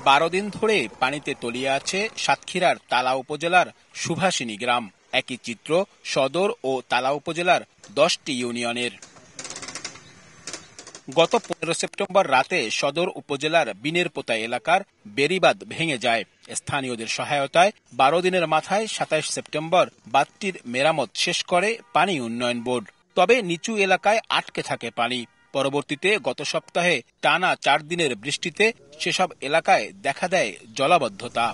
12 দিন ধরে পানিতে তলিয়ে আছে সাতক্ষীরার তালা উপজেলার সুভাষিনী গ্রাম। একই চিত্র সদর ও তালা উপজেলার 10টি ইউনিয়নের। গত 15 সেপ্টেম্বর রাতে সদর উপজেলার বিনেরপোতা এলাকার বেড়িবাঁধ ভেঙে যায়। স্থানীয়দের সহায়তায় 12 দিনের মাথায় 27 সেপ্টেম্বর বাঁধটির মেরামত শেষ করে পানি উন্নয়ন বোর্ড। তবে নিচু এলাকায় আটকে থাকে পানি। পরবর্তীতে গত সপ্তাহে টানা 4 দিনের বৃষ্টিতে সেসব এলাকায় দেখা দেয় জলাবদ্ধতা।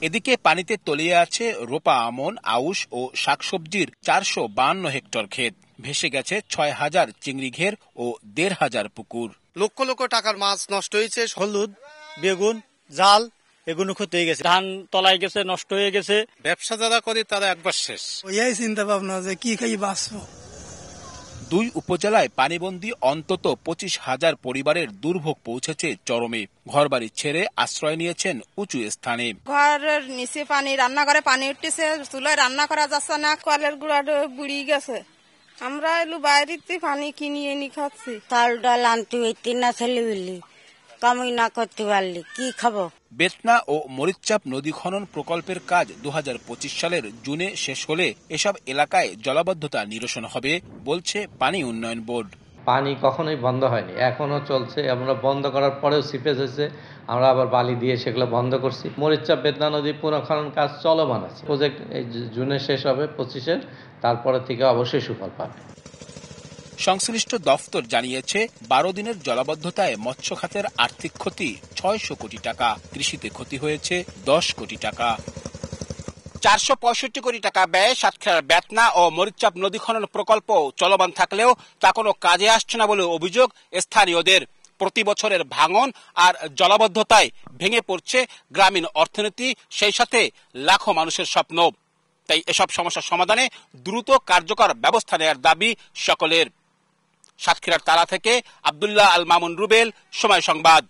এদিকে পানিতে তলিয়ে আছে রোপা আমন, আউশ ও শাকসবজির 452 হেক্টর ক্ষেত। ভেসে গেছে 6000 চিংড়ি ঘের ও 1500 পুকুর। লক্ষ লক্ষ টাকার মাছ নষ্ট হয়েছে। হলুদ, বেগুন, জাল এগুলো ক্ষতি হয়ে গেছে। ধান তলায় গেছে, নষ্ট হয়ে গেছে। ব্যবসা যারা করে তারা একবার শেষ। ওই চিন্তা ভাবনা যে কি খাই বাঁচবো। 2 উপজেলায় পানিবন্দী অন্তত 25,000 পরিবারের দুর্ভোগ পৌঁছেছে চরমে। ঘরবাড়ি ছেড়ে আশ্রয় নিয়েছেন উঁচু স্থানে। ঘরের নিচে পানি, রান্নাঘরে পানি উঠতেছে, চুলায় রান্না করা যাচ্ছে না, কলের গুঁড়া বুড়ি গেছে। আমরা এলু বাইরে পানি কিনিয়ে নি খাচ্ছি। চাল ডাল আনতে হইতে না, ছেলে বললি কামই না করতে পারলি কি খাবো। বেতনা ও মরিচচাপ নদী খনন প্রকল্পের কাজ 2025 সালের জুনে শেষ হলে এসব এলাকায় জলাবদ্ধতা নিরসন হবে বলছে পানি উন্নয়ন বোর্ড। পানি কখনোই বন্ধ হয়নি, এখনো চলছে। আমরা বন্ধ করার পরেও সিপেজ হয়েছে, আমরা আবার বালি দিয়ে সেগুলো বন্ধ করছি। মরিচচাপ বেতনা নদী পুনঃখনন কাজ চলমান আছে। প্রজেক্ট এই জুনে শেষ হবে 25-এর, তারপরে থেকে অবশ্যই সুফল পাবে। সংশ্লিষ্ট দফতর জানিয়েছে 12 দিনের জলাবদ্ধতায় মৎস্য খাতের আর্থিক ক্ষতি 600 কোটি টাকা, কৃষিতে ক্ষতি হয়েছে 10 কোটি টাকা। 465 কোটি টাকা ব্যয়ে সাতক্ষীরার বেতনা ও মরিচচাপ নদী খনন প্রকল্প চলমান থাকলেও তা কোনো কাজে আসছে না বলে অভিযোগ স্থানীয়দের। প্রতি বছরের ভাঙন আর জলাবদ্ধতায় ভেঙে পড়ছে গ্রামীণ অর্থনীতি, সেই সাথে লাখো মানুষের স্বপ্ন। তাই এসব সমস্যার সমাধানে দ্রুত কার্যকর ব্যবস্থা নেওয়ার দাবি সকলের। সাতক্ষীরার তালা থেকে আব্দুল্লাহ আল মামুন রুবেল, সময় সংবাদ।